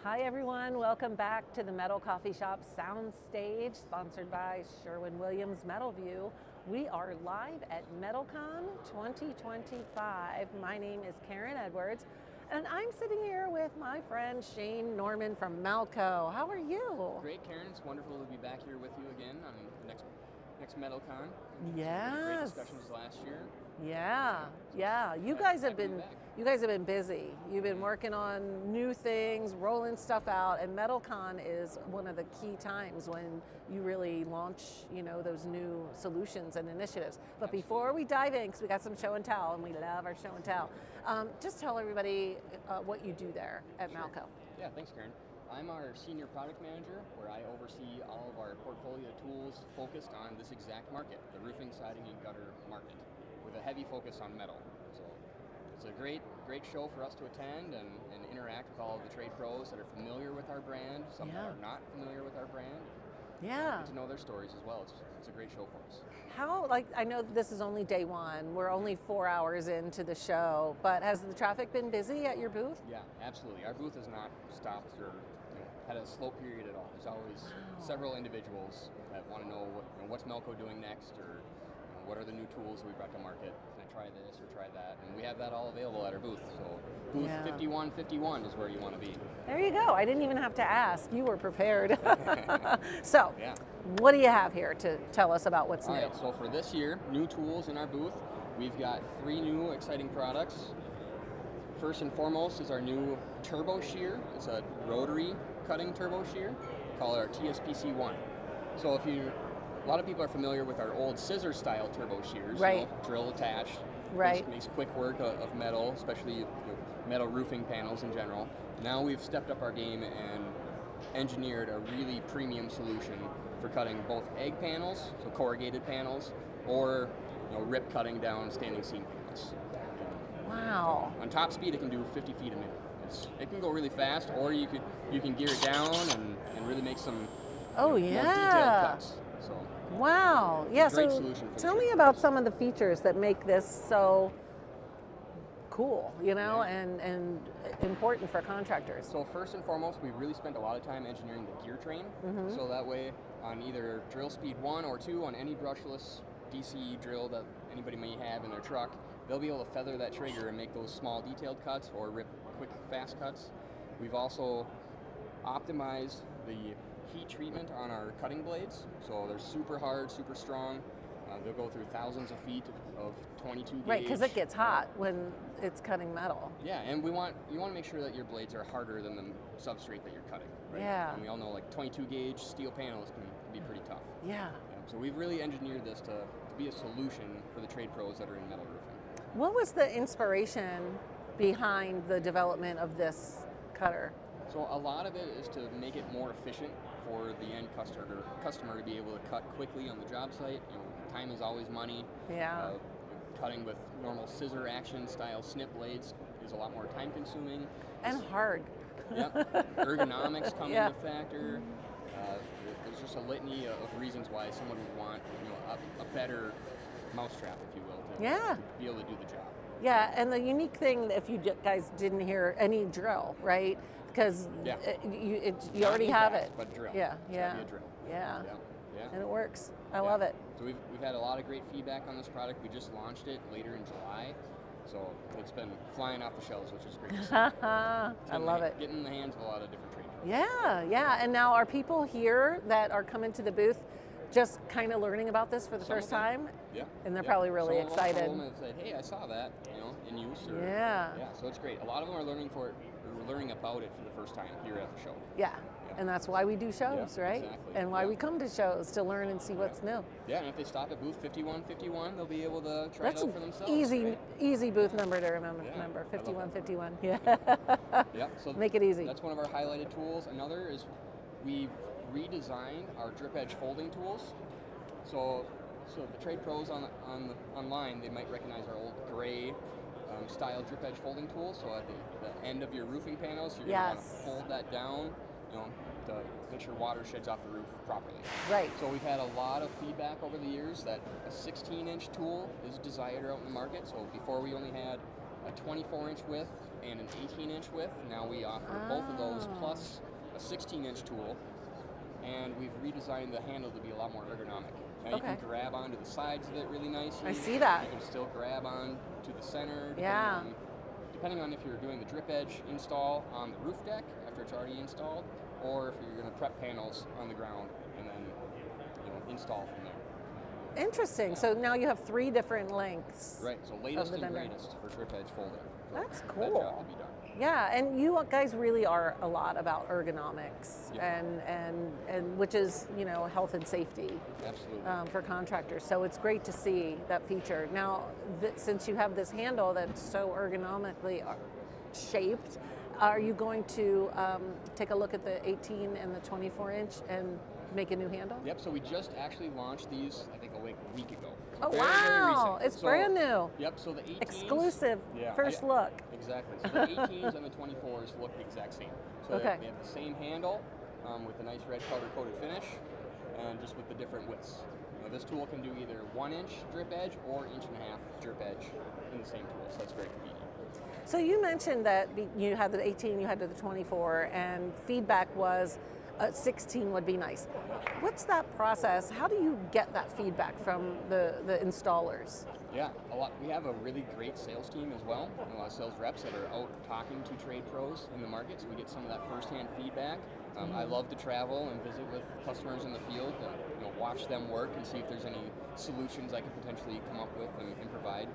Hi everyone, welcome back to the Metal Coffee Shop Soundstage, sponsored by Sherwin-Williams Metal View. We are live at METALCON 2025. My name is Karen Edwards, and I'm sitting here with my friend Shane Norman from Malco. How are you? Great, Karen. It's wonderful to be back here with you again on the next METALCON. Yes. Great discussions last year. Yeah. You guys have been busy. You've been working on new things, rolling stuff out, and METALCON is one of the key times when you really launch, those new solutions and initiatives. But before we dive in, because we got some show and tell, and we love our show and tell, just tell everybody what you do there at Malco. Yeah, thanks, Karen. I'm our senior product manager, where I oversee all of our portfolio tools focused on this exact market, the roofing, siding, and gutter market, with a heavy focus on metal. So it's a great show for us to attend and interact with all of the trade pros that are familiar with our brand, some that are not familiar with our brand. Yeah. Get to know their stories as well. It's a great show for us. I know this is only day one. We're only 4 hours into the show, but has the traffic been busy at your booth? Yeah, absolutely. Our booth has not stopped or had a slow period at all. There's always several individuals that want to know what's Malco doing next, or what are the new tools we brought to market. Can I try this or try that? And we have that all available at our booth. So booth 5151 is where you want to be. There you go. I didn't even have to ask. You were prepared. So, what do you have here to tell us about what's new? All right, so for this year, new tools in our booth. We've got 3 new exciting products. First and foremost is our new turbo shear. It's a rotary cutting turbo shear. We call it our TSPC1. So a lot of people are familiar with our old scissor style turbo shears, right? Drill attached. Right. Makes quick work of metal, especially metal roofing panels in general. Now we've stepped up our game and engineered a really premium solution for cutting both egg panels, so corrugated panels, or rip cutting down standing seam panels. Wow. On top speed, it can do 50 feet a minute. It can go really fast, or you can gear it down and really make some more detailed cuts. So wow. Yeah. Great So solution for tell me about some of the features that make this so cool, and important for contractors. So first and foremost, we really spent a lot of time engineering the gear train. So that way, on either drill speed 1 or 2 on any brushless DC drill that anybody may have in their truck, they'll be able to feather that trigger and make those small detailed cuts or rip quick, fast cuts. We've also optimized the heat treatment on our cutting blades. So they're super hard, super strong. They'll go through thousands of feet of 22 gauge. Right, because it gets hot when it's cutting metal. Yeah, and you want to make sure that your blades are harder than the substrate that you're cutting. Right? Yeah. And we all know 22 gauge steel panels can be pretty tough. Yeah. So we've really engineered this to be a solution for the trade pros that are in metal roofing. What was the inspiration behind the development of this cutter? So a lot of it is to make it more efficient for the end customer to be able to cut quickly on the job site. Time is always money. Yeah. Cutting with normal scissor action style snip blades is a lot more time consuming. And hard. Yep. Ergonomics come into factor. There's just a litany of reasons why someone would want a better mousetrap, if you will, to be able to do the job. Yeah, and the unique thing, if you guys didn't hear, any drill, right? Because you already have it. But drill. Yeah. Be a drill. Yeah. And it works. I love it. So we've had a lot of great feedback on this product. We just launched it later in July. So it's been flying off the shelves, which is great to see. I love it. Getting in the hands of a lot of different trade pros. Yeah. And now are people here that are coming to the booth just kind of learning about this for the first time? Yeah. And they're probably really excited. Some of them have said, hey, I saw that, in use. Yeah, so it's great. A lot of them are learning about it for the first time here at the show. Yeah. And that's why we do shows, right? Exactly. And why we come to shows, to learn and see what's new. Yeah, and if they stop at booth 5151, they'll be able to try it out for themselves. Easy booth number to remember. 5151. Yeah. So make it easy. That's one of our highlighted tools. Another is we've redesigned our drip edge folding tools. So the trade pros online, they might recognize our old gray style drip edge folding tool. So at the end of your roofing panels, you're going to want to fold that down, to make sure water sheds off the roof properly. Right. So we've had a lot of feedback over the years that a 16-inch tool is desired out in the market. So before we only had a 24-inch width and an 18-inch width. Now we offer both of those plus a 16-inch tool, and we've redesigned the handle to be a lot more ergonomic. Now you can grab onto the sides of it really nicely. I see that. You can still grab on to the center. Depending on if you're doing the drip edge install on the roof deck after it's already installed, or if you're going to prep panels on the ground and then install from there. Interesting. So now you have 3 different lengths. Right. So latest and greatest for drip edge folding. So that's cool. that job can be done. Yeah, and you guys really are a lot about ergonomics and which is health and safety. Absolutely. For contractors. So it's great to see that feature. Now, since you have this handle that's so ergonomically shaped, are you going to take a look at the 18 and the 24-inch and make a new handle? Yep, so we just actually launched these, I think, a week ago. Oh, very, wow, very it's brand new. Yep, so the 18s. Exclusive, first look. Exactly, so the 18s and the 24s look the exact same. So they have the same handle with a nice red powder-coated finish, and just with the different widths. This tool can do either 1-inch drip edge or 1.5-inch drip edge in the same tool, so that's very convenient. So you mentioned that you had the 18, you had the 24, and feedback was 16 would be nice. What's that process? How do you get that feedback from the installers? Yeah, a lot. We have a really great sales team as well, and a lot of sales reps that are out talking to trade pros in the market, so we get some of that firsthand feedback. I love to travel and visit with customers in the field and watch them work and see if there's any solutions I could potentially come up with and provide.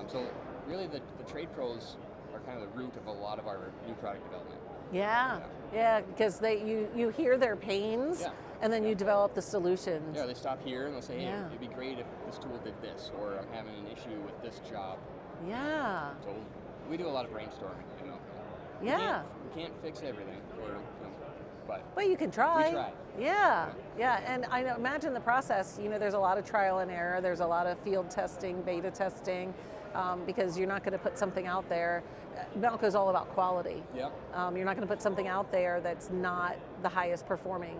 So really the trade pros are kind of the root of a lot of our new product development. Yeah, because you hear their pains, and then you develop the solutions. Yeah, they stop here and they'll say, hey, it'd be great if this tool did this, or I'm having an issue with this job. Yeah. So we do a lot of brainstorming. Yeah. We can't fix everything, but you can try. We try. Yeah, and I imagine the process. There's a lot of trial and error. There's a lot of field testing, beta testing, because you're not going to put something out there. Malco is all about quality. Yep. You're not going to put something out there that's not the highest performing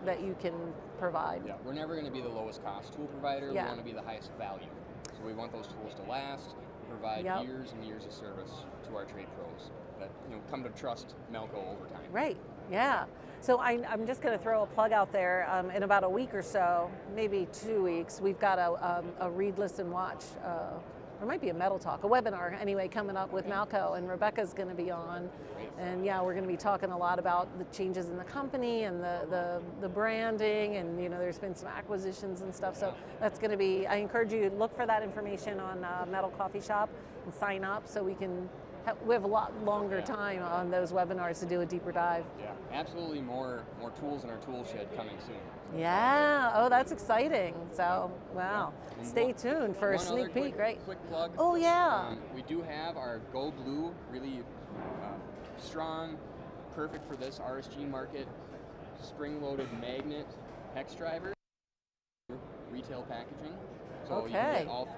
that you can provide. Yeah, we're never going to be the lowest cost tool provider. We want to be the highest value. So we want those tools to last, provide years and years of service to our trade pros that come to trust Malco over time. Right. Yeah. So I'm just going to throw a plug out there. In about a week or so, maybe 2 weeks, we've got a read, listen, watch. There might be a Metal Talk, a webinar anyway, coming up with Malco, and Rebecca's going to be on. And we're going to be talking a lot about the changes in the company and the branding, and there's been some acquisitions and stuff. So that's going to be, I encourage you to look for that information on MetalCoffeeShop and sign up so we have a lot longer time on those webinars to do a deeper dive. Yeah, absolutely more tools in our tool shed coming soon. Yeah, oh, that's exciting. So, wow. Stay tuned for a sneak peek, right? Quick plug. Oh, yeah. We do have our Go Blue, really strong, perfect for this RSG market, spring-loaded magnet hex driver, retail packaging. So you can get all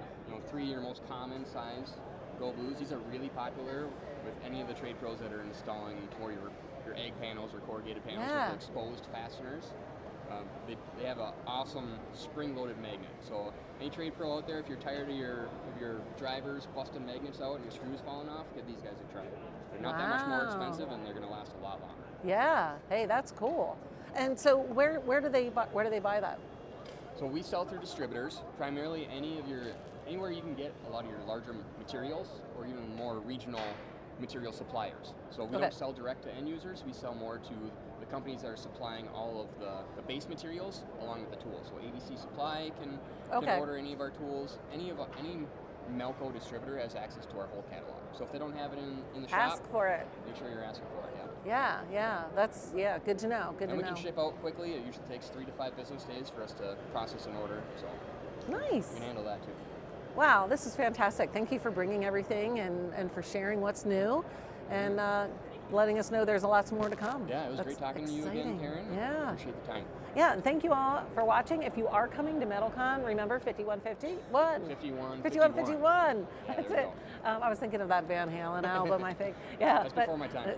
3 of your most common size Go Blues. These are really popular with any of the trade pros that are installing for your egg panels or corrugated panels with exposed fasteners. They have an awesome spring-loaded magnet. So any trade pro out there, if you're tired of your drivers busting magnets out and your screws falling off, give these guys a try. They're not that much more expensive, and they're going to last a lot longer. Yeah. Hey, that's cool. And so where do they buy that? So we sell through distributors, primarily anywhere you can get a lot of your larger materials or even more regional material suppliers. So we don't sell direct to end users, we sell more to the companies that are supplying all of the base materials along with the tools. So ABC Supply can order any of our tools. Any Malco distributor has access to our whole catalog. So if they don't have it in the shop, ask for it. Make sure you're asking for it. Yeah. That's good to know. We can ship out quickly. It usually takes 3 to 5 business days for us to process an order. So nice. We can handle that too. Wow, this is fantastic. Thank you for bringing everything and for sharing what's new and letting us know there's lots more to come. Yeah, it was great talking to you again, Karen. Yeah. Appreciate the time. Yeah, and thank you all for watching. If you are coming to MetalCon, remember 5151. 5151. Yeah, That's there we it. I was thinking of that Van Halen album, I think. Yeah, That's before my time,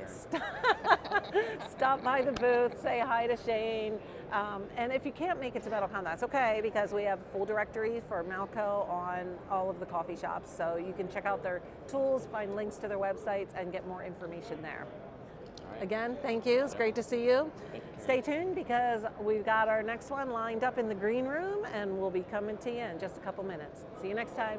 stop by the booth, say hi to Shane. And if you can't make it to MetalCon, that's okay, because we have full directory for Malco on all of the coffee shops. So you can check out their tools, find links to their websites, and get more information there. Right. Again, thank you. It's great to see you. Stay tuned, because we've got our next one lined up in the green room, and we'll be coming to you in just a couple minutes. See you next time.